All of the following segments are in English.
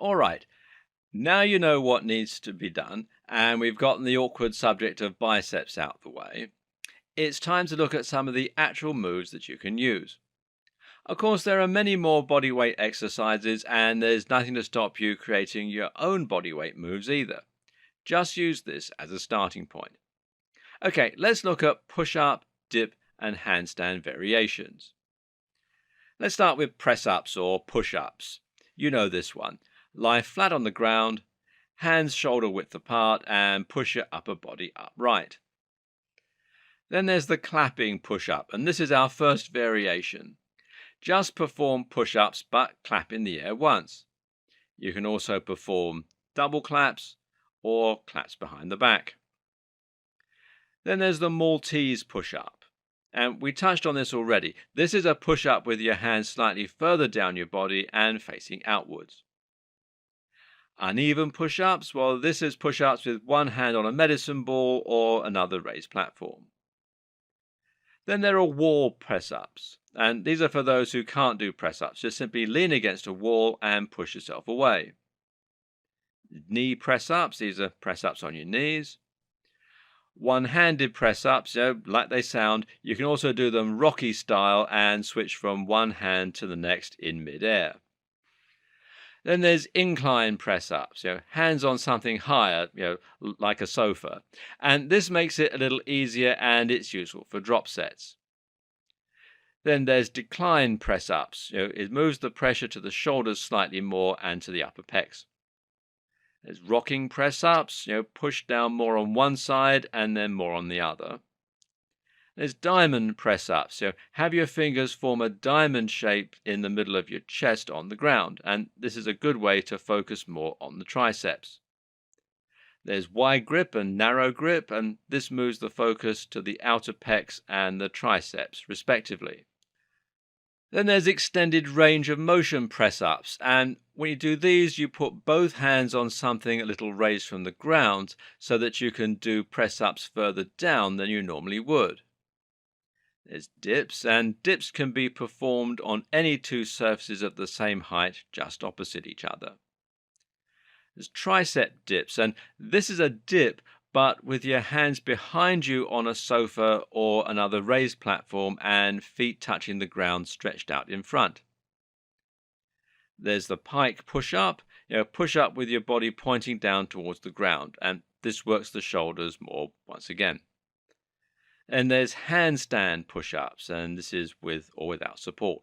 All right, now you know what needs to be done, and we've gotten the awkward subject of biceps out the way. It's time to look at some of the actual moves that you can use. Of course, there are many more bodyweight exercises, and there's nothing to stop you creating your own bodyweight moves either. Just use this as a starting point. Okay, let's look at push up, dip, and handstand variations. Let's start with press ups or push ups. You know this one. Lie flat on the ground, hands shoulder width apart, and push your upper body upright. Then there's the clapping push up, and this is our first variation. Just perform push ups but clap in the air once. You can also perform double claps or claps behind the back. Then there's the Maltese push up. And we touched on this already. This is a push up with your hands slightly further down your body and facing outwards. Uneven push ups, well, this is push ups with one hand on a medicine ball or another raised platform. Then there are wall press ups. And these are for those who can't do press ups. Just simply lean against a wall and push yourself away. Knee press ups, these are press ups on your knees. One-handed press-ups, like they sound, you can also do them Rocky style and switch from one hand to the next in mid-air. Then there's incline press-ups, hands on something higher, like a sofa. And this makes it a little easier and it's useful for drop sets. Then there's decline press-ups, it moves the pressure to the shoulders slightly more and to the upper pecs. There's rocking press-ups, push down more on one side and then more on the other. There's diamond press-ups, have your fingers form a diamond shape in the middle of your chest on the ground, and this is a good way to focus more on the triceps. There's wide grip and narrow grip, and this moves the focus to the outer pecs and the triceps, respectively. Then there's extended range of motion press-ups, and when you do these, you put both hands on something a little raised from the ground so that you can do press-ups further down than you normally would. There's dips, and dips can be performed on any two surfaces of the same height just opposite each other. There's tricep dips, and this is a dip but with your hands behind you on a sofa or another raised platform and feet touching the ground stretched out in front. There's the pike push-up, push up with your body pointing down towards the ground, and this works the shoulders more once again. And there's handstand push-ups, and this is with or without support.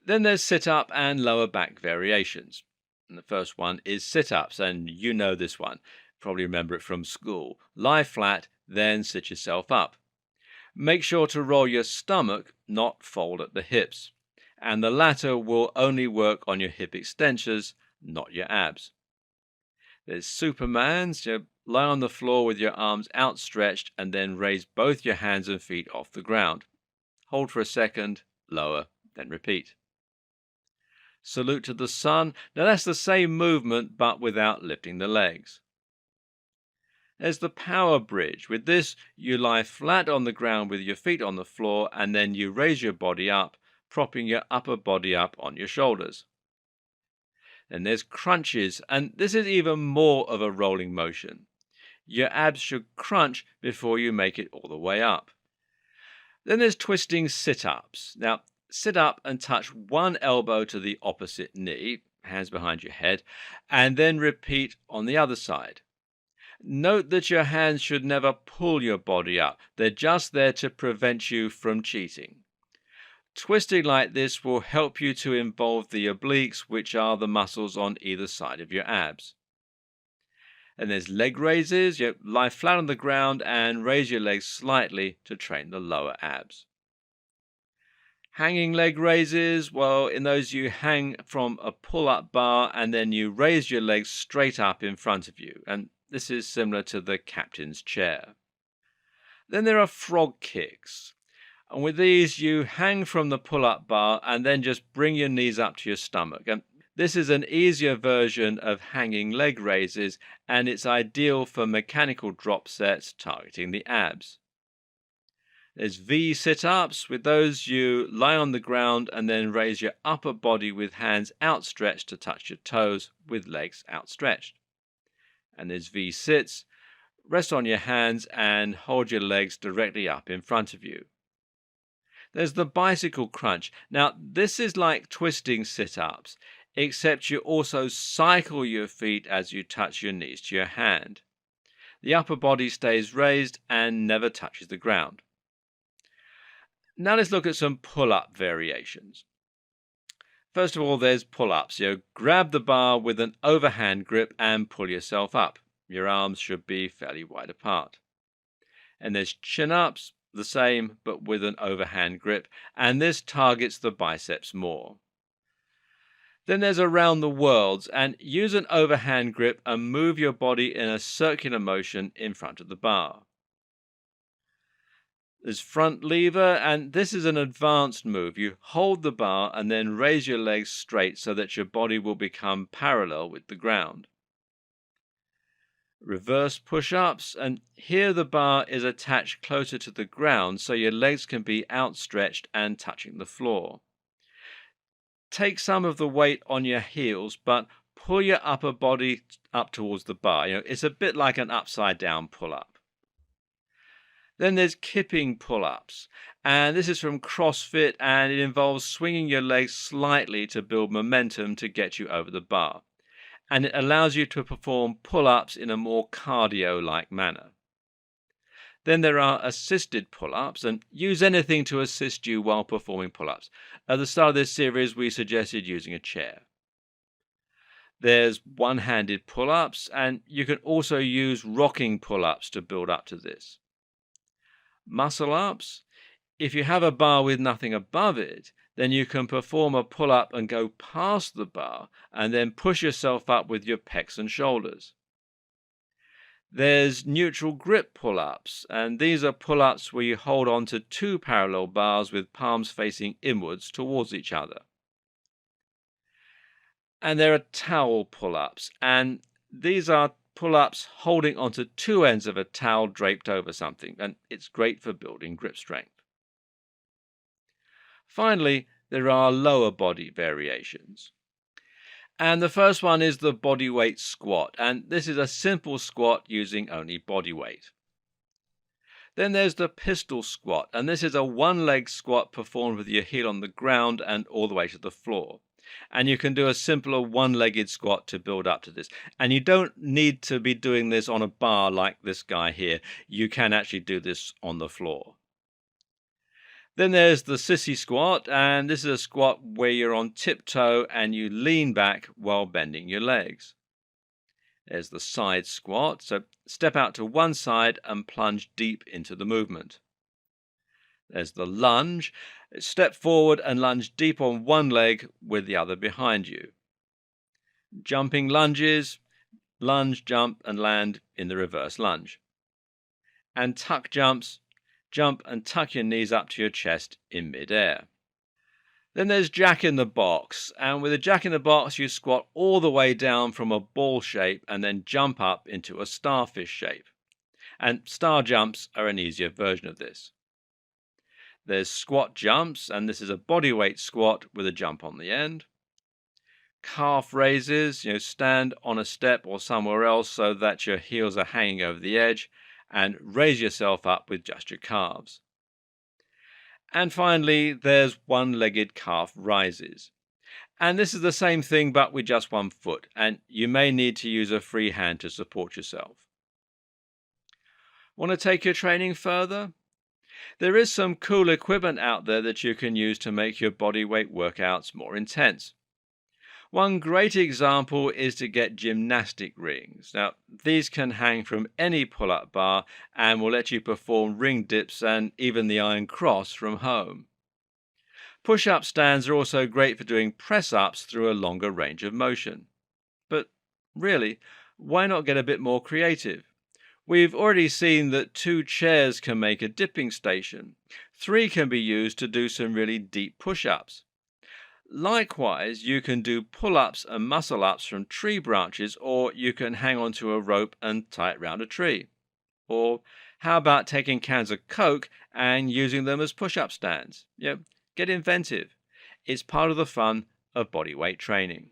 Then there's sit-up and lower back variations. And the first one is sit-ups, and you know this one. Probably remember it from school. Lie flat, then sit yourself up. Make sure to roll your stomach, not fold at the hips. And the latter will only work on your hip extensors, not your abs. There's Supermans. Lie on the floor with your arms outstretched and then raise both your hands and feet off the ground. Hold for a second, lower, then repeat. Salute to the sun. Now that's the same movement but without lifting the legs. There's the power bridge. With this, you lie flat on the ground with your feet on the floor and then you raise your body up, propping your upper body up on your shoulders. Then there's crunches, and this is even more of a rolling motion. Your abs should crunch before you make it all the way up. Then there's twisting sit-ups. Now, sit up and touch one elbow to the opposite knee, hands behind your head, and then repeat on the other side. Note that your hands should never pull your body up. They're just there to prevent you from cheating. Twisting like this will help you to involve the obliques, which are the muscles on either side of your abs. And there's leg raises. You lie flat on the ground and raise your legs slightly to train the lower abs. Hanging leg raises, well, in those you hang from a pull-up bar and then you raise your legs straight up in front of you, and this is similar to the captain's chair. Then there are frog kicks. And with these, you hang from the pull-up bar and then just bring your knees up to your stomach. And this is an easier version of hanging leg raises, and it's ideal for mechanical drop sets targeting the abs. There's V sit-ups. With those, you lie on the ground and then raise your upper body with hands outstretched to touch your toes with legs outstretched. And there's V sits. Rest on your hands and hold your legs directly up in front of you. There's the bicycle crunch. Now, this is like twisting sit-ups, except you also cycle your feet as you touch your knees to your hand. The upper body stays raised and never touches the ground. Now let's look at some pull-up variations. First of all, there's pull-ups. Grab the bar with an overhand grip and pull yourself up. Your arms should be fairly wide apart. And there's chin-ups, the same, but with an overhand grip, and this targets the biceps more. Then there's around the worlds, and use an overhand grip and move your body in a circular motion in front of the bar. There's front lever, and this is an advanced move. You hold the bar and then raise your legs straight so that your body will become parallel with the ground. Reverse push-ups, and here the bar is attached closer to the ground so your legs can be outstretched and touching the floor. Take some of the weight on your heels, but pull your upper body up towards the bar. It's a bit like an upside down pull-up. Then there's kipping pull-ups, and this is from CrossFit, and it involves swinging your legs slightly to build momentum to get you over the bar. And it allows you to perform pull-ups in a more cardio-like manner. Then there are assisted pull-ups, and use anything to assist you while performing pull-ups. At the start of this series, we suggested using a chair. There's one-handed pull-ups, and you can also use rocking pull-ups to build up to this. Muscle-ups. If you have a bar with nothing above it, then you can perform a pull-up and go past the bar and then push yourself up with your pecs and shoulders. There's neutral grip pull-ups, and these are pull-ups where you hold on to two parallel bars with palms facing inwards towards each other. And there are towel pull-ups, and these are pull-ups holding onto two ends of a towel draped over something, and it's great for building grip strength. Finally, there are lower body variations. And the first one is the body weight squat, and this is a simple squat using only body weight. Then there's the pistol squat, and this is a one-leg squat performed with your heel on the ground and all the way to the floor. And you can do a simpler one-legged squat to build up to this. And you don't need to be doing this on a bar like this guy here. You can actually do this on the floor. Then there's the sissy squat, and this is a squat where you're on tiptoe and you lean back while bending your legs. There's the side squat, so step out to one side and plunge deep into the movement. There's the lunge. Step forward and lunge deep on one leg with the other behind you. Jumping lunges, lunge, jump, and land in the reverse lunge. And tuck jumps, jump and tuck your knees up to your chest in mid-air. Then there's jack in the box, and with a jack in the box you squat all the way down from a ball shape and then jump up into a starfish shape. And star jumps are an easier version of this. There's squat jumps, and this is a bodyweight squat with a jump on the end. Calf raises, stand on a step or somewhere else so that your heels are hanging over the edge, and raise yourself up with just your calves. And finally, there's one-legged calf rises. And this is the same thing but with just one foot, and you may need to use a free hand to support yourself. Want to take your training further? There is some cool equipment out there that you can use to make your bodyweight workouts more intense. One great example is to get gymnastic rings. Now, these can hang from any pull-up bar and will let you perform ring dips and even the iron cross from home. Push-up stands are also great for doing press-ups through a longer range of motion. But really, why not get a bit more creative? We've already seen that 2 chairs can make a dipping station. 3 can be used to do some really deep push-ups. Likewise, you can do pull-ups and muscle-ups from tree branches, or you can hang onto a rope and tie it round a tree. Or how about taking cans of Coke and using them as push up stands? Get inventive. It's part of the fun of body weight training.